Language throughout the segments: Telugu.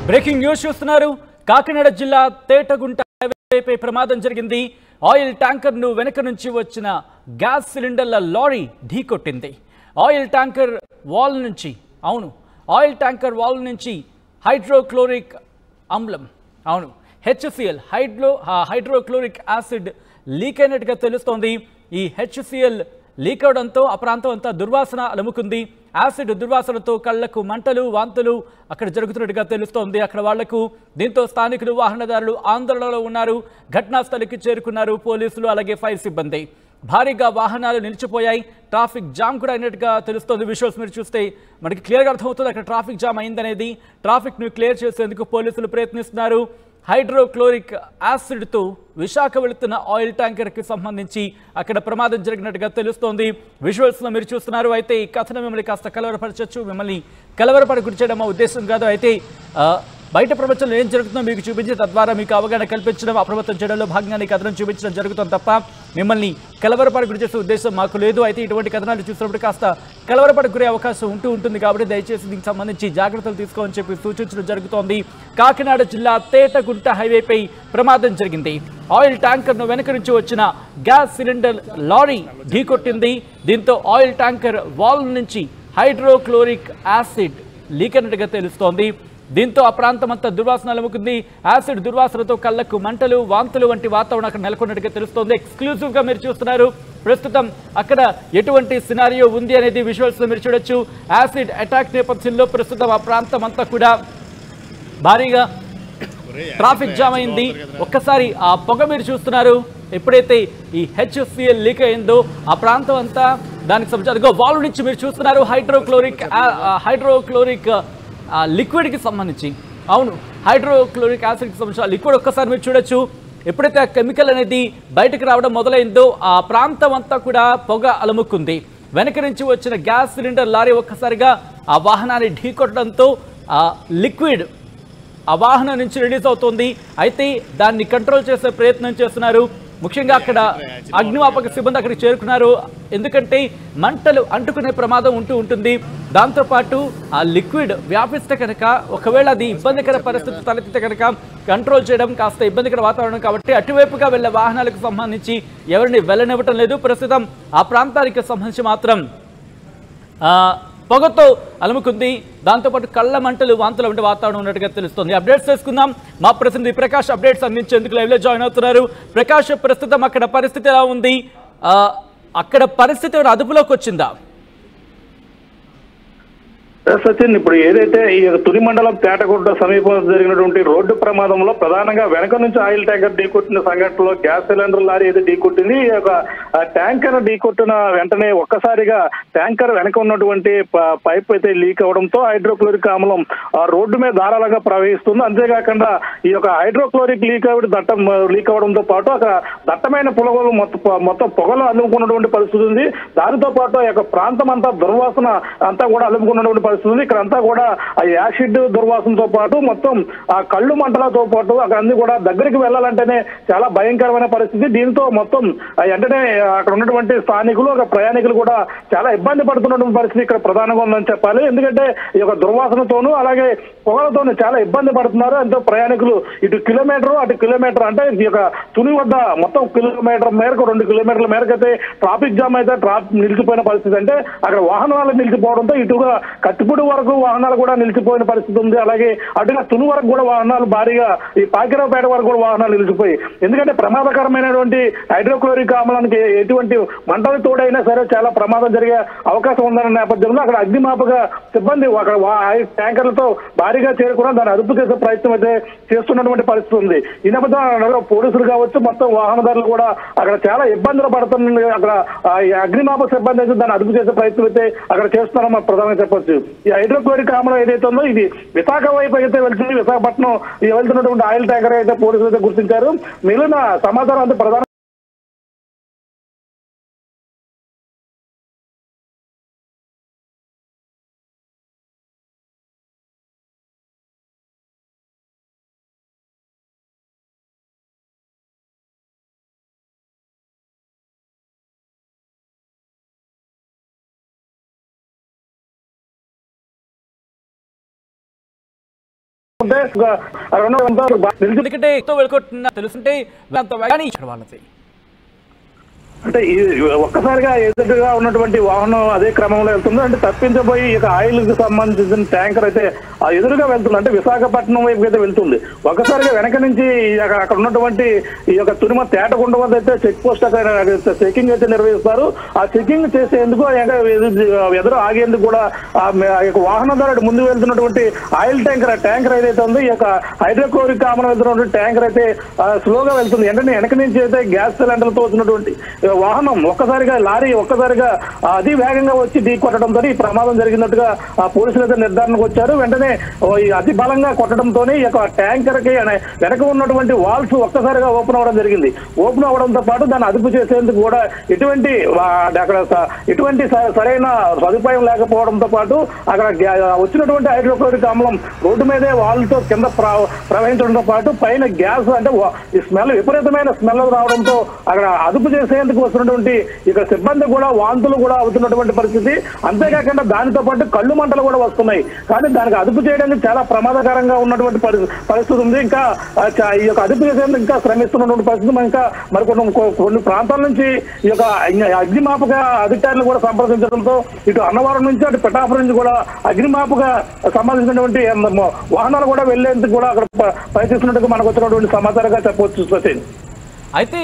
బ్రేకింగ్ న్యూస్ చూస్తున్నారు. కాకినాడ జిల్లా తేటగుంట హైవేపై ప్రమాదం జరిగింది. ఆయిల్ ట్యాంకర్ ను వెనక నుంచి వచ్చిన గ్యాస్ సిలిండర్ల లారీ ఢీకొట్టింది. ఆయిల్ ట్యాంకర్ వాల్ నుంచి హైడ్రోక్లోరిక్ ఆమ్లం HCl హైడ్రోక్లోరిక్ యాసిడ్ లీక్ అయినట్టుగా తెలుస్తోంది. ఈ HCl లీక్ అవడంతో ఆ ప్రాంతం అంతా దుర్వాసన అలుముకుంది. యాసిడ్ దుర్వాసనతో కళ్లకు మంటలు, వాంతులు అక్కడ జరుగుతున్నట్టుగా తెలుస్తోంది అక్కడ వాళ్లకు. దీంతో స్థానికులు, వాహనదారులు ఆందోళనలో ఉన్నారు. ఘటనా స్థలికి చేరుకున్నారు పోలీసులు, అలాగే ఫైర్ సిబ్బంది. భారీగా వాహనాలు నిలిచిపోయాయి. ట్రాఫిక్ జామ్ కూడా అయినట్టుగా తెలుస్తోంది. విజువల్స్ మీరు చూస్తే మనకి క్లియర్గా అర్థమవుతుంది అక్కడ ట్రాఫిక్ జామ్ అయిందనేది. ట్రాఫిక్ను క్లియర్ చేసేందుకు పోలీసులు ప్రయత్నిస్తున్నారు. హైడ్రోక్లోరిక్ యాసిడ్తో విశాఖ వెళుతున్న ఆయిల్ ట్యాంకర్కి సంబంధించి అక్కడ ప్రమాదం జరిగినట్టుగా తెలుస్తోంది. విజువల్స్లో మీరు చూస్తున్నారు. అయితే ఈ కథను మిమ్మల్ని కాస్త కలవరపరచచ్చు. మిమ్మల్ని కలవరపడి చేయడం మా ఉద్దేశం కాదు. అయితే బయట ప్రపంచంలో ఏం జరుగుతుందో మీకు చూపించి తద్వారా మీకు అవగాహన కల్పించడం, అప్రమత్తం చేయడంలో భాగంగానే కథనం చూపించడం జరుగుతుంది తప్ప మిమ్మల్ని కలవరపడి గురి చేసే ఉద్దేశం మాకు లేదు. అయితే ఇటువంటి కథనాలు చూసినప్పుడు కాస్త కలవరపడి గురే అవకాశం ఉంటుంది కాబట్టి దయచేసి దీనికి సంబంధించి జాగ్రత్తలు తీసుకోమని చెప్పి సూచించడం జరుగుతోంది. కాకినాడ జిల్లా తేటగుంట హైవేపై ప్రమాదం జరిగింది. ఆయిల్ ట్యాంకర్ను వెనక నుంచి వచ్చిన గ్యాస్ సిలిండర్ లారీ ఢీకొట్టింది. దీంతో ఆయిల్ ట్యాంకర్ వాల్ నుంచి హైడ్రోక్లోరిక్ యాసిడ్ లీక్ అయినట్టుగా తెలుస్తోంది. దీంతో ఆ ప్రాంతం అంతా దుర్వాసన అలుముకుంది. యాసిడ్ దుర్వాసనతో కళ్లకు మంటలు, వాంతులు వంటి వాతావరణం అక్కడ నెలకొన్నట్టుగా తెలుస్తోంది. ఎక్స్క్లూజివ్గా మీరు చూస్తున్నారు. ప్రస్తుతం అక్కడ ఎటువంటి సినారియో ఉంది అనేది విజువల్స్ మీరు చూడొచ్చు. యాసిడ్ అటాక్ నేపథ్యంలో ప్రస్తుతం ఆ ప్రాంతం అంతా కూడా భారీగా ట్రాఫిక్ జామ్ అయింది. ఒక్కసారి ఆ పొగ మీరు చూస్తున్నారు. ఎప్పుడైతే ఈ HCl లీక్ అయిందో ఆ ప్రాంతం అంతా దానికి సంబంధించి వాల్వ్ నుంచి మీరు చూస్తున్నారు హైడ్రోక్లోరిక్ లిక్విడ్కి సంబంధించి హైడ్రోక్లోరిక్ యాసిడ్కి సంబంధించిన లిక్విడ్ ఒక్కసారి మీరు చూడొచ్చు. ఎప్పుడైతే ఆ కెమికల్ అనేది బయటకు రావడం మొదలైందో ఆ ప్రాంతం అంతా కూడా పొగ అలుముకుంది. వెనక నుంచి వచ్చిన గ్యాస్ సిలిండర్ లారీ ఒక్కసారిగా ఆ వాహనాన్ని ఢీకొట్టడంతో ఆ లిక్విడ్ ఆ వాహనం నుంచి రిలీజ్ అవుతుంది. అయితే దాన్ని కంట్రోల్ చేసే ప్రయత్నం చేస్తున్నారు. ముఖ్యంగా అక్కడ అగ్నిమాపక సిబ్బంది అక్కడికి చేరుకున్నారు. ఎందుకంటే మంటలు అంటుకునే ప్రమాదం ఉంటుంది. దాంతోపాటు ఆ లిక్విడ్ వ్యాపిస్తే కనుక ఒకవేళ అది ఇబ్బందికర పరిస్థితి తలెత్తితే కనుక కంట్రోల్ చేయడం కాస్త ఇబ్బందికర వాతావరణం కాబట్టి అటువైపుగా వెళ్లే వాహనాలకు సంబంధించి ఎవరిని వెళ్ళనివ్వటం లేదు. ప్రస్తుతం ఆ ప్రాంతానికి సంబంధించి మాత్రం పొగతో అలుముకుంది. దాంతోపాటు కళ్ళ మంటలు, వాంతులు వంటి వాతావరణం ఉన్నట్టుగా తెలుస్తుంది. అప్డేట్స్ చేసుకుందాం. మా ప్రతినిధి ప్రకాష్ అప్డేట్స్ అందించేందుకు లైవ్లో జాయిన్ అవుతున్నారు. ప్రకాష్, ప్రస్తుతం అక్కడ పరిస్థితి ఎలా ఉంది? అక్కడ పరిస్థితి అదుపులోకి వచ్చిందా? సచిన్, ఇప్పుడు ఏదైతే ఈ తుని మండలం తేటగుంట సమీపంలో జరిగినటువంటి రోడ్డు ప్రమాదంలో ప్రధానంగా వెనక నుంచి ఆయిల్ ట్యాంకర్ ఢీకొట్టిన సంఘటనలో గ్యాస్ సిలిండర్ లారీ ఏది ఢీకొట్టింది. ఈ యొక్క ట్యాంకర్ ఢీకొట్టిన వెంటనే ఒక్కసారిగా ట్యాంకర్ వెనక ఉన్నటువంటి పైప్ అయితే లీక్ అవడంతో హైడ్రోక్లోరిక్ ఆమ్లం రోడ్డు మీద ధారాళంగా ప్రవహిస్తుంది. అంతేకాకుండా ఈ యొక్క హైడ్రోక్లోరిక్ లీక్ అవడంతో పాటు అక్కడ దట్టమైన పొగలు మొత్తం పొగలు అలుముకున్నటువంటి పరిస్థితి ఉంది. దానితో పాటు ఆ యొక్క ప్రాంతం అంతా దుర్వాసన అంతా కూడా అలుముకున్నటువంటి ఇక్కడ అంతా కూడా ఆ యాసిడ్ దుర్వాసనతో పాటు మొత్తం ఆ కళ్ళు మంటలతో పాటు అక్కడ అన్ని కూడా దగ్గరికి వెళ్ళాలంటేనే చాలా భయంకరమైన పరిస్థితి. దీంతో మొత్తం వెంటనే అక్కడ ఉన్నటువంటి స్థానికులు, ప్రయాణికులు కూడా చాలా ఇబ్బంది పడుతున్నటువంటి పరిస్థితి ఇక్కడ ప్రధానంగా ఉందని చెప్పాలి. ఎందుకంటే ఈ యొక్క దుర్వాసనతోనూ అలాగే పొగలతోనూ చాలా ఇబ్బంది పడుతున్నారు. ఎంతో ప్రయాణికులు ఇటు కిలోమీటర్ అటు కిలోమీటర్ అంటే ఈ యొక్క తుని వద్ద మొత్తం కిలోమీటర్ మేరకు 2 కిలోమీటర్ల మేరకు అయితే ట్రాఫిక్ జామ్ అయితే నిలిచిపోయిన పరిస్థితి. అంటే అక్కడ వాహనాలు నిలిచిపోవడంతో ఇటుగా కత్తిపూడి వరకు వాహనాలు కూడా నిలిచిపోయిన పరిస్థితి ఉంది. అలాగే అటుగా తుని వరకు కూడా వాహనాలు భారీగా ఈ పాకిరావుపేట వరకు కూడా వాహనాలు నిలిచిపోయి, ఎందుకంటే ప్రమాదకరమైనటువంటి హైడ్రోక్లోరిక్ ఆమ్లానికి ఎటువంటి మంటలు తోడైనా సరే చాలా ప్రమాదం జరిగే అవకాశం ఉందన్న నేపథ్యంలో అక్కడ అగ్నిమాపక సిబ్బంది అక్కడ ట్యాంకర్లతో భారీగా చేరుకున్నా దాన్ని అదుపు చేసే ప్రయత్నం అయితే చేస్తున్నటువంటి పరిస్థితి ఉంది. ఈ నేపథ్యంలో పోలీసులు కావచ్చు, మొత్తం వాహనదారులు కూడా అక్కడ చాలా ఇబ్బందులు పడుతుంది. అక్కడ అగ్నిమాపక సిబ్బంది అయితే దాన్ని అదుపు చేసే ప్రయత్నం అయితే అక్కడ చేస్తున్నారని మనం ప్రధానంగా చెప్పొచ్చు. ఈ హైడ్రోక్లోరిక్ ఆమ్లం ఏదైతే ఉందో ఇది విశాఖ వైపు అయితే వెళ్తుంది. విశాఖపట్నం వెళ్తున్నటువంటి ఆయిల్ ట్యాంకర్ అయితే పోలీసులు అయితే గుర్తించారు. మిగిలిన సమాచారం అంతా ప్రధాన ఎందుకంటే వెళ్ళుకుంటున్నా తెలుసుంటే వాళ్ళది అంటే ఒక్కసారిగా ఎదురుగా ఉన్నటువంటి వాహనం అదే క్రమంలో వెళ్తుంది. అంటే తప్పించబోయి ఇక ఆయిల్ కి సంబంధించిన ట్యాంకర్ అయితే ఆ ఎదురుగా వెళ్తుంది. అంటే విశాఖపట్నం వైపు అయితే వెళ్తుంది. ఒక్కసారిగా వెనక నుంచి అక్కడ ఉన్నటువంటి ఈ యొక్క తురిమ తేటకుండ వద్ద అయితే చెక్ పోస్ట్ చెకింగ్ అయితే నిర్వహిస్తారు. ఆ చెకింగ్ చేసేందుకు ఎదురు ఆగేందుకు కూడా వాహనదారుడు ముందు వెళ్తున్నటువంటి ఆయిల్ ట్యాంకర్ ఏదైతే ఉందో ఈ యొక్క హైడ్రోక్లోరిక్ ఆమ్లం వెళ్తున్నటువంటి ట్యాంకర్ అయితే స్లోగా వెళ్తుంది. వెంటనే వెనక నుంచి అయితే గ్యాస్ సిలిండర్లతో వచ్చినటువంటి వాహనం లారీ ఒక్కసారిగా అతి వేగంగా వచ్చి ఢీ కొట్టడంతో ఈ ప్రమాదం జరిగినట్టుగా పోలీసులు అయితే నిర్ధారణకు వచ్చారు. వెంటనే అతి బలంగా కొట్టడంతో ఈ యొక్క ట్యాంకర్ కి వెనక ఉన్నటువంటి వాల్స్ ఒక్కసారిగా ఓపెన్ అవ్వడం జరిగింది. ఓపెన్ అవ్వడంతో పాటు దాన్ని అదుపు చేసేందుకు కూడా ఎటువంటి సరైన సదుపాయం లేకపోవడంతో పాటు అక్కడ వచ్చినటువంటి హైడ్రోక్లోరిక్ ఆమ్లం రోడ్డు మీదే వాళ్ళతో కింద ప్రవహించడంతో పాటు పైన గ్యాస్ అంటే ఈ స్మెల్ విపరీతమైన స్మెల్ రావడంతో అక్కడ అదుపు చేసేందుకు వస్తున్నటువంటి ఇక సిబ్బంది కూడా వాంతులు కూడా అవుతున్నటువంటి పరిస్థితి. అంతేకాకుండా దానితో పాటు కళ్ళు మంటలు కూడా వస్తున్నాయి. కానీ దానికి అదుపు చేయడానికి చాలా ప్రమాదకరంగా ఉన్నటువంటి పరిస్థితి ఉంది. ఇంకా ఈ యొక్క అదుపు చేసేందుకు ఇంకా శ్రమిస్తున్నటువంటి పరిస్థితి. ఇంకా కొన్ని ప్రాంతాల నుంచి ఈ యొక్క అగ్నిమాపక అధికారులు కూడా సంప్రదించడంతో ఇటు అన్నవరం నుంచి అటు పిఠాపురం నుంచి కూడా అగ్నిమాపక సంబంధించినటువంటి వాహనాలు కూడా వెళ్లేందుకు కూడా అక్కడ ప్రయత్నిస్తున్నట్టుగా మనకు వచ్చినటువంటి సమాచారంగా చెప్పవచ్చు సచిన్. అయితే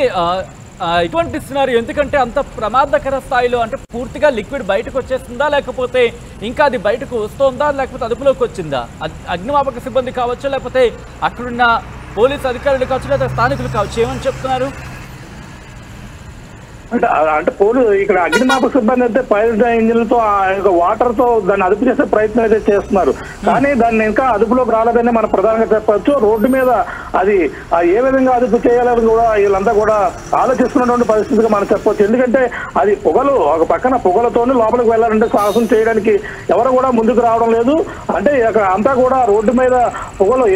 ఇటువంటి సినారీ ఎందుకంటే అంత ప్రమాదకర స్థాయిలో అంటే పూర్తిగా లిక్విడ్ బయటకు వచ్చేస్తుందా లేకపోతే ఇంకా అది బయటకు వస్తుందా లేకపోతే అదుపులోకి వచ్చిందా? అగ్నిమాపక సిబ్బంది కావచ్చు లేకపోతే అక్కడున్న పోలీసు అధికారులు కావచ్చు లేదా స్థానికులు కావచ్చు ఏమని చెప్తున్నారు? అంటే ఇక్కడ అగ్నిమాపక సిబ్బంది అయితే పైలట్ ఇంజిన్లతో వాటర్ తో దాన్ని అదుపు చేసే ప్రయత్నం అయితే చేస్తున్నారు. కానీ దాన్ని ఇంకా అదుపులోకి రాలేదని మనం ప్రధానంగా చెప్పచ్చు. రోడ్డు మీద అది ఏ విధంగా అదుపు చేయాలని కూడా వీళ్ళంతా కూడా ఆలోచిస్తున్నటువంటి పరిస్థితిగా మనం చెప్పొచ్చు. ఎందుకంటే అది పొగలు ఒక పక్కన పొగలతోనే లోపలికి వెళ్ళాలంటే సాహసం చేయడానికి ఎవరు కూడా ముందుకు రావడం లేదు. అంటే అక్కడ అంతా కూడా రోడ్డు మీద పొగలు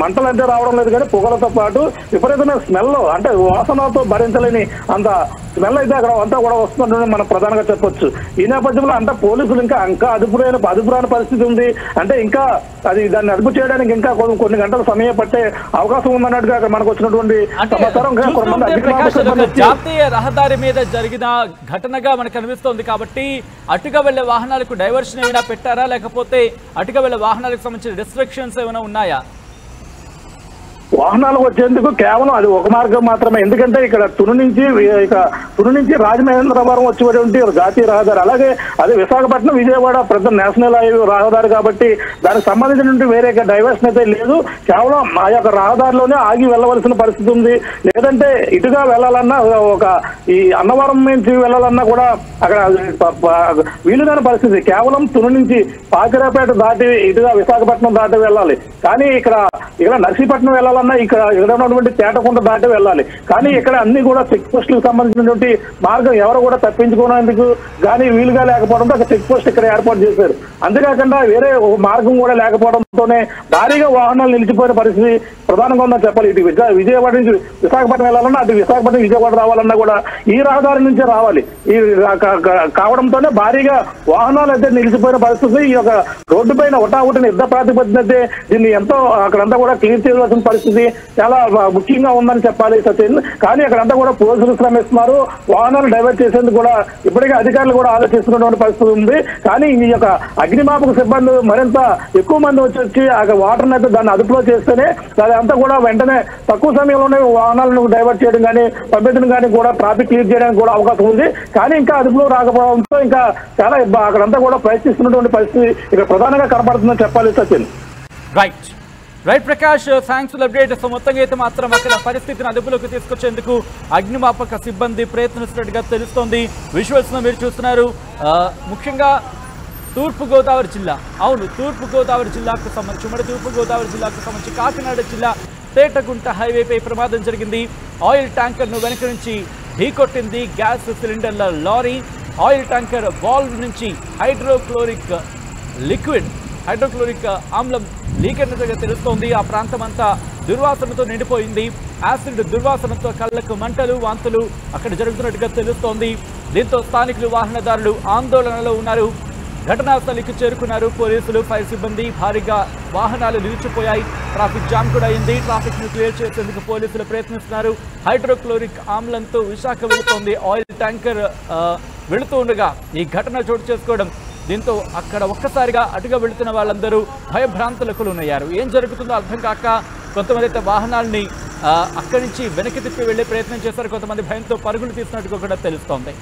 మంటలు అంటే రావడం లేదు కానీ పొగలతో పాటు విపరీతమైన స్మెల్ అంటే వాసనతో భరించలేని అంత స్మెల్ అయితే అక్కడ అంతా కూడా వస్తుందని మనం ప్రధానంగా చెప్పొచ్చు. ఈ నేపథ్యంలో అంతా పోలీసులు ఇంకా అదుపురాని పరిస్థితి ఉంది. అంటే ఇంకా దాన్ని అదుపు చేయడానికి ఇంకా కొన్ని గంటల సమయం పట్టే అవకాశం ఉందన్నట్టుగా మనకు వచ్చినటువంటి సమాచారం. జాతీయ రహదారి మీద జరిగిన ఘటనగా మనకు అనిపిస్తోంది కాబట్టి అటుగా వెళ్లే వాహనాలకు డైవర్షన్ ఏమైనా పెట్టారా లేకపోతే అటుగా వెళ్లే వాహనాలకు సంబంధించిన రెస్ట్రిక్షన్స్ ఏమైనా ఉన్నాయా? వాహనాలు వచ్చేందుకు కేవలం అది ఒక మార్గం మాత్రమే. ఎందుకంటే ఇక్కడ తుని నుంచి రాజమహేంద్రవరం వచ్చేటువంటి జాతీయ రహదారి, అలాగే అదే విశాఖపట్నం విజయవాడ పెద్ద నేషనల్ హైవే రహదారి కాబట్టి దానికి సంబంధించినటువంటి వేరే డైవర్షన్ అయితే లేదు. కేవలం ఆ యొక్క రహదారిలోనే ఆగి వెళ్ళవలసిన పరిస్థితి ఉంది. లేదంటే ఇటుగా వెళ్ళాలన్నా ఈ అన్నవరం నుంచి వెళ్ళాలన్నా కూడా అక్కడ వీలుగాని పరిస్థితి. కేవలం తుని నుంచి పాకిరాపేట దాటి ఇటుగా విశాఖపట్నం దాటి వెళ్ళాలి. కానీ ఇక్కడ నర్సీపట్నం వెళ్ళాలన్నా ఇక్కడ ఉన్నటువంటి తేటకుంట దాటి వెళ్ళాలి. కానీ ఇక్కడ అన్ని కూడా చెక్ పోస్టులకు సంబంధించినటువంటి మార్గం ఎవరు కూడా తప్పించుకునేందుకు కానీ వీలుగా లేకపోవడంతో అక్కడ చెక్ పోస్ట్ ఇక్కడ ఏర్పాటు చేశారు. అంతేకాకుండా వేరే మార్గం కూడా లేకపోవడంతోనే భారీగా వాహనాలు నిలిచిపోయిన పరిస్థితి ప్రధానంగా ఉందని చెప్పాలి. ఇటు విజయవాడ నుంచి విశాఖపట్నం వెళ్ళాలన్నా అటు విశాఖపట్నం విజయవాడ రావాలన్నా కూడా ఈ రహదారి నుంచే రావాలి. ఈ కావడంతోనే భారీగా వాహనాలు అయితే నిలిచిపోయిన పరిస్థితి. ఈ యొక్క రోడ్డు పైన ఒకటాగుటిన యుద్ధ ప్రాతిపదికన అయితే దీన్ని ఎంతో అక్కడంతా కూడా క్లియర్ చేయవలసిన పరిస్థితి చాలా ముఖ్యంగా ఉందని చెప్పాలి సచిన్. కానీ అక్కడంతా కూడా పోలీసులు శ్రమిస్తున్నారు. వాహనాలు డైవర్ట్ చేసేందుకు కూడా ఇప్పటికే అధికారులు కూడా ఆలోచిస్తున్నటువంటి పరిస్థితి ఉంది. కానీ ఈ యొక్క అగ్నిమాపక సిబ్బంది మరింత ఎక్కువ మంది వచ్చి ఆ వాటర్ అయితే దాన్ని అదుపులో చేస్తేనే అదంతా కూడా వెంటనే తక్కువ సమయంలోనే వాహనాలను డైవర్ట్ చేయడం కానీ పంపించడం కానీ కూడా ట్రాఫిక్ క్లియర్ చేయడానికి కూడా అవకాశం ఉంది. కానీ ఇంకా అదుపులో రాకపోవడంతో ఇంకా చాలా అక్కడంతా కూడా ప్రయత్నిస్తున్నటువంటి పరిస్థితి ఇక్కడ ప్రధానంగా కనపడుతుందని చెప్పాలి Sachin. Right Prakash, thanks for update. So మొత్తంగా అయితే మాత్రం అక్కడ పరిస్థితిని అదుపులోకి తీసుకొచ్చేందుకు అగ్నిమాపక సిబ్బంది ప్రయత్నిస్తున్నట్టుగా తెలుస్తోంది. విజువల్స్ మీరు చూస్తున్నారు. ముఖ్యంగా తూర్పుగోదావరి జిల్లా, తూర్పుగోదావరి జిల్లాకు సంబంధించి ఉమ్మడి తూర్పుగోదావరి జిల్లాకు సంబంధించి కాకినాడ జిల్లా తేటగుంట హైవేపై ప్రమాదం జరిగింది. ఆయిల్ ట్యాంకర్ను వెనక నుంచి ఢీకొట్టింది గ్యాస్ సిలిండర్ల లారీ. ఆయిల్ ట్యాంకర్ వాల్వ్ నుంచి హైడ్రోక్లోరిక్ ఆమ్లం లీక్ అయినట్టుగా తెలుస్తోంది. ఆ ప్రాంతం అంతా దుర్వాసనతో నిండిపోయింది. యాసిడ్ దుర్వాసనతో కళ్ళకు మంటలు, వాంతులు అక్కడ జరుగుతున్నట్టుగా తెలుస్తోంది. దీంతో స్థానికులు, వాహనదారులు ఆందోళనలో ఉన్నారు. ఘటనా స్థలికి చేరుకున్నారు పోలీసులు, ఫైర్ సిబ్బంది. భారీగా వాహనాలు నిలిచిపోయాయి, ట్రాఫిక్ జామ్ కూడా అయింది. ట్రాఫిక్ ను క్లియర్ చేసేందుకు పోలీసులు ప్రయత్నిస్తున్నారు. హైడ్రోక్లోరిక్ ఆమ్లంతో విశాఖ వెళుతోంది ఆయిల్ ట్యాంకర్ వెళుతూ ఉండగా ఈ ఘటన చోటు చేసుకోవడం, దీంతో అక్కడ ఒక్కసారిగా అటుగా వెళుతున్న వాళ్ళందరూ భయభ్రాంతులకు లోనయ్యారు. ఏం జరుగుతుందో అర్థం కాక కొంతమంది అయితే వాహనాల్ని అక్కడి నుంచి వెనక్కి తిప్పి వెళ్లే ప్రయత్నం చేశారు. కొంతమంది భయంతో పరుగులు తీసినట్టుగా కూడా తెలుస్తోంది.